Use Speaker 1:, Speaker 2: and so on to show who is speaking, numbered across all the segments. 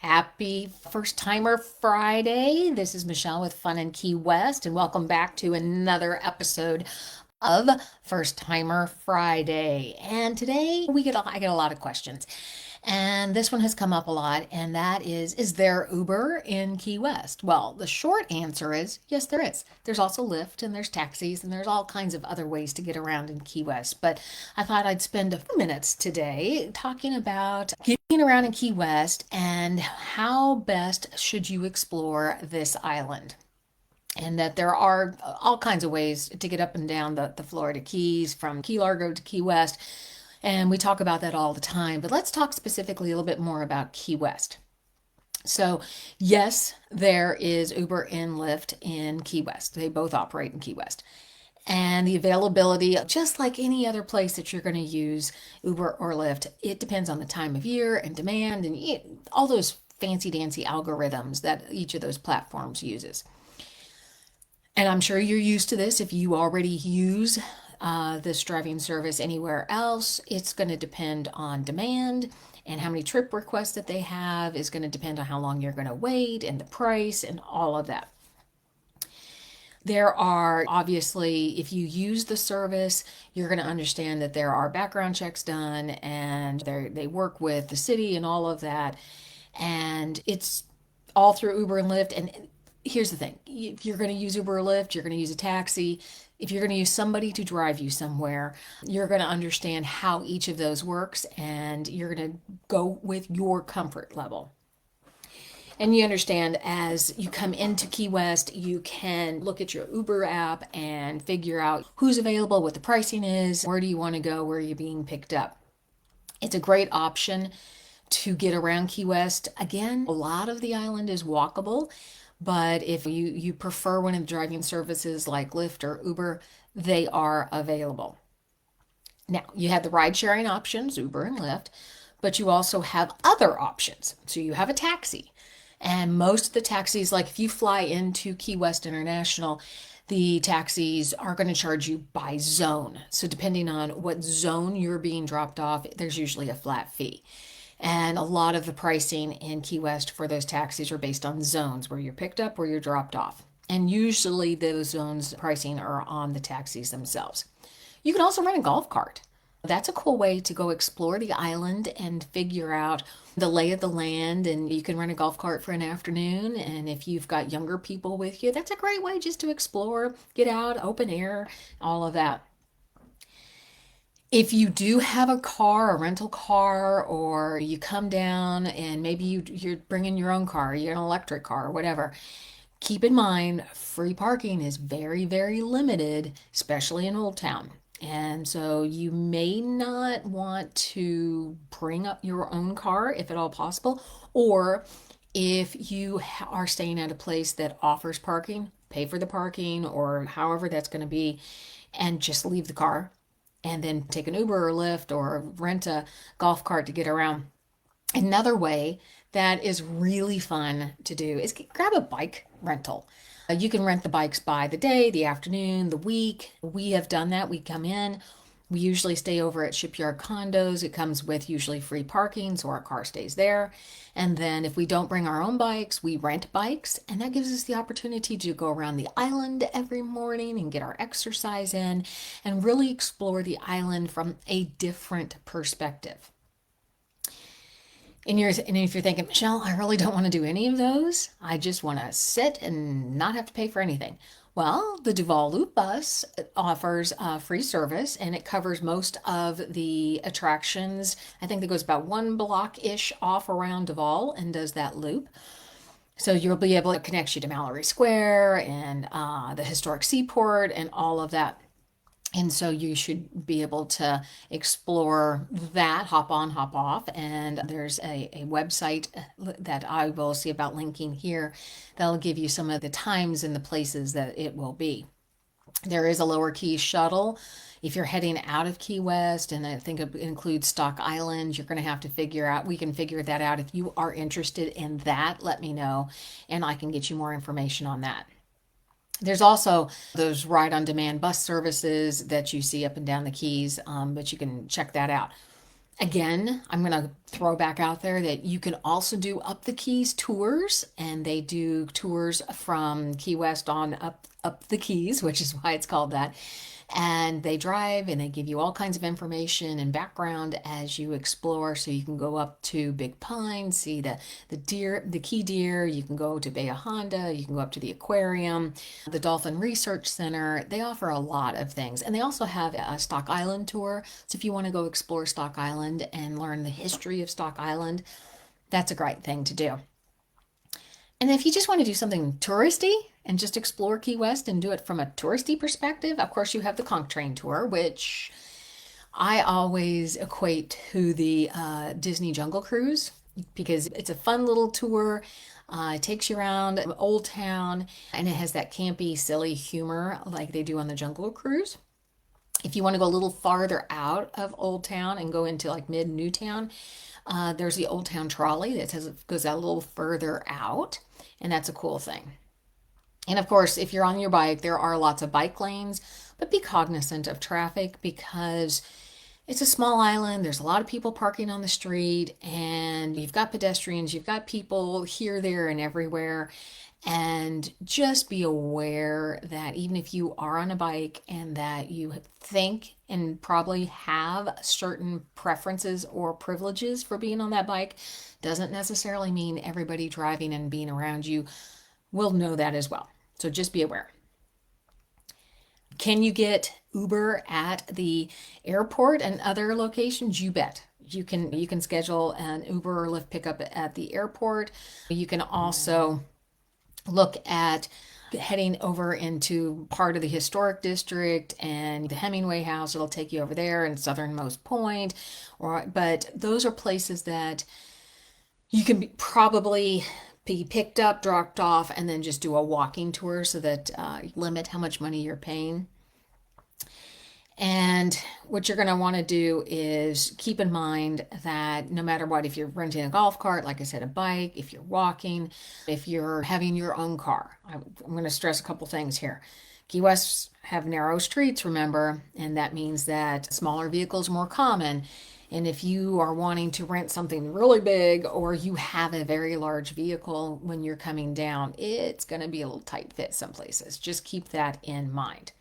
Speaker 1: Happy First Timer Friday. This is Michele with Fun in Key West, and welcome back to another episode of First Timer Friday. And today I get a lot of questions. And this one has come up a lot, and that is there Uber in Key West? Well, the short answer is yes, there is. There's also Lyft, and there's taxis, and there's all kinds of other ways to get around in Key West. But I thought I'd spend a few minutes today talking about getting around in Key West and how best should you explore this island. And that there are all kinds of ways to get up and down the Florida Keys from Key Largo to Key West. And we talk about that all the time. But let's talk specifically a little bit more about Key West. So, yes, there is Uber and Lyft in Key West. They both operate in Key West. And the availability, just like any other place that you're going to use Uber or Lyft, it depends on the time of year and demand and all those fancy dancy algorithms that each of those platforms uses. And I'm sure you're used to this if you already use this driving service anywhere else. It's going to depend on demand, and how many trip requests that they have is going to depend on how long you're going to wait and the price and all of that. There are obviously, if you use the service, you're going to understand that there are background checks done and they work with the city and all of that. And it's all through Uber and Lyft. And here's the thing, if you're going to use Uber or Lyft, you're going to use a taxi. If you're going to use somebody to drive you somewhere, you're going to understand how each of those works, and you're going to go with your comfort level. And you understand, as you come into Key West, you can look at your Uber app and figure out who's available, what the pricing is, where do you want to go, where are you being picked up. It's a great option to get around Key West. Again, a lot of the island is walkable, but if you prefer one of the driving services like Lyft or Uber, they are available. Now, you have the ride sharing options, Uber and Lyft, but you also have other options. So you have a taxi. And most of the taxis, like if you fly into Key West International, the taxis are going to charge you by zone. So depending on what zone you're being dropped off, there's usually a flat fee. And a lot of the pricing in Key West for those taxis are based on zones, where you're picked up, where you're dropped off. And usually those zones pricing are on the taxis themselves. You can also rent a golf cart. That's a cool way to go explore the island and figure out the lay of the land. And you can rent a golf cart for an afternoon. And if you've got younger people with you, that's a great way just to explore, get out, open air, all of that. If you do have a car, a rental car, or you come down and maybe you're bringing your own car, you're an electric car, or whatever, keep in mind free parking is very, very limited, especially in Old Town. And so you may not want to bring up your own car if at all possible, or if you are staying at a place that offers parking, pay for the parking or however that's going to be, and just leave the car and then take an Uber or Lyft or rent a golf cart to get around. Another way that is really fun to do is grab a bike rental. You can rent the bikes by the day, the afternoon, the week. We have done that. We come in. We usually stay over at Shipyard Condos. It comes with usually free parking, so our car stays there. And then if we don't bring our own bikes, we rent bikes. And that gives us the opportunity to go around the island every morning and get our exercise in and really explore the island from a different perspective. And if you're thinking, Michele, I really don't want to do any of those. I just want to sit and not have to pay for anything. Well, the Duval Loop Bus offers free service, and it covers most of the attractions. I think it goes about one block-ish off around Duval and does that loop. So you'll be able to connect you to Mallory Square and the Historic Seaport and all of that. And so you should be able to explore that, hop on, hop off. And there's a website that I will see about linking here that'll give you some of the times and the places that it will be. There is a lower key shuttle. If you're heading out of Key West, and I think it includes Stock Island, you're going to have to figure out, we can figure that out. If you are interested in that, let me know, and I can get you more information on that. There's also those ride-on-demand bus services that you see up and down the Keys, but you can check that out. Again, I'm going to throw back out there that you can also do up the Keys tours, and they do tours from Key West on up the Keys, which is why it's called that. And they drive and they give you all kinds of information and background as you explore. So you can go up to Big Pine, see the deer, the key deer. You can go to Bay of Honda. You can go up to the aquarium, the Dolphin Research Center. They offer a lot of things. And they also have a Stock Island tour. So if you want to go explore Stock Island and learn the history of Stock Island, that's a great thing to do. And if you just want to do something touristy and just explore Key West and do it from a touristy perspective, of course, you have the Conch Train Tour, which I always equate to the Disney Jungle Cruise because it's a fun little tour. It takes you around Old Town and it has that campy, silly humor like they do on the Jungle Cruise. If you want to go a little farther out of Old Town and go into like mid Newtown, there's the Old Town Trolley that goes out a little further out, and that's a cool thing. And of course, if you're on your bike, there are lots of bike lanes, but be cognizant of traffic because it's a small island. There's a lot of people parking on the street, and you've got pedestrians, you've got people here, there, and everywhere. And just be aware that even if you are on a bike and that you think and probably have certain preferences or privileges for being on that bike, doesn't necessarily mean everybody driving and being around you will know that as well. So just be aware. Can you get Uber at the airport and other locations? You bet. You can schedule an Uber or Lyft pickup at the airport. You can also look at heading over into part of the historic district and the Hemingway House. It'll take you over there and Southernmost Point. But those are places that you can probably be picked up, dropped off, and then just do a walking tour so that limit how much money you're paying. And what you're going to want to do is keep in mind that no matter what, if you're renting a golf cart, like I said, a bike, if you're walking, if you're having your own car, I'm going to stress a couple things here. Key West have narrow streets, remember, and that means that smaller vehicles are more common. And if you are wanting to rent something really big or you have a very large vehicle when you're coming down, it's going to be a little tight fit some places. Just keep that in mind.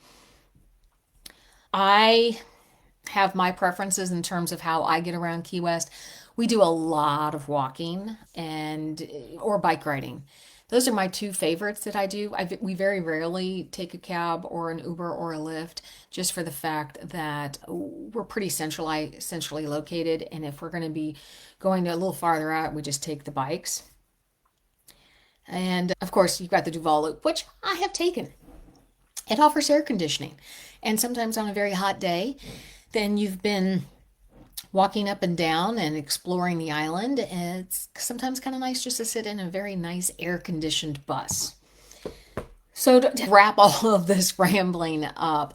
Speaker 1: I have my preferences in terms of how I get around Key West. We do a lot of walking and or bike riding. Those are my two favorites that I do. We very rarely take a cab or an Uber or a Lyft just for the fact that we're pretty centrally located. And if we're going to be going a little farther out, we just take the bikes. And of course, you've got the Duval Loop, which I have taken. It offers air conditioning. And sometimes on a very hot day, then you've been walking up and down and exploring the island. It's sometimes kind of nice just to sit in a very nice air-conditioned bus. So to wrap all of this rambling up,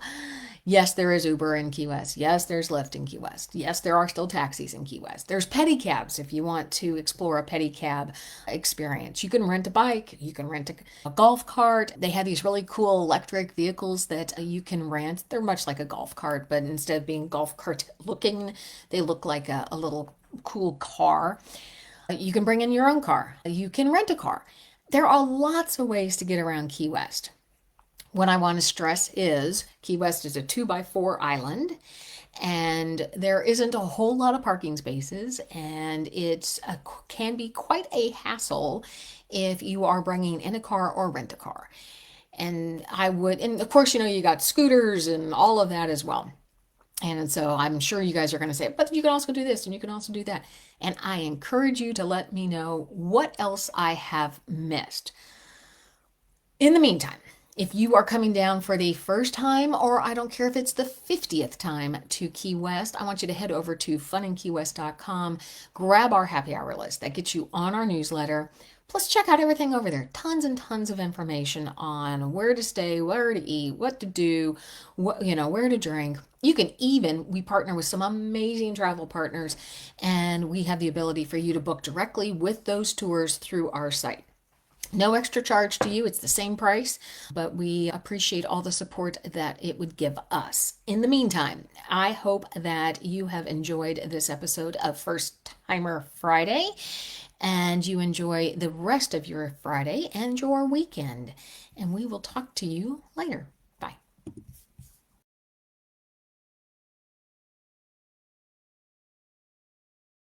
Speaker 1: yes, there is Uber in Key West. Yes, there's Lyft in Key West. Yes, there are still taxis in Key West. There's pedicabs if you want to explore a pedicab experience. You can rent a bike. You can rent a golf cart. They have these really cool electric vehicles that you can rent. They're much like a golf cart, but instead of being golf cart looking, they look like a little cool car. You can bring in your own car. You can rent a car. There are lots of ways to get around Key West. What I want to stress is Key West is a 2x4 island and there isn't a whole lot of parking spaces, and can be quite a hassle if you are bringing in a car or rent a car. And of course, you got scooters and all of that as well. And so I'm sure you guys are going to say, but you can also do this and you can also do that. And I encourage you to let me know what else I have missed. In the meantime, if you are coming down for the first time, or I don't care if it's the 50th time to Key West, I want you to head over to FunInKeyWest.com, grab our happy hour list. That gets you on our newsletter. Plus, check out everything over there. Tons and tons of information on where to stay, where to eat, what to do, where to drink. We partner with some amazing travel partners, and we have the ability for you to book directly with those tours through our site. No extra charge to you. It's the same price, but we appreciate all the support that it would give us. In the meantime, I hope that you have enjoyed this episode of First Timer Friday and you enjoy the rest of your Friday and your weekend. And we will talk to you later.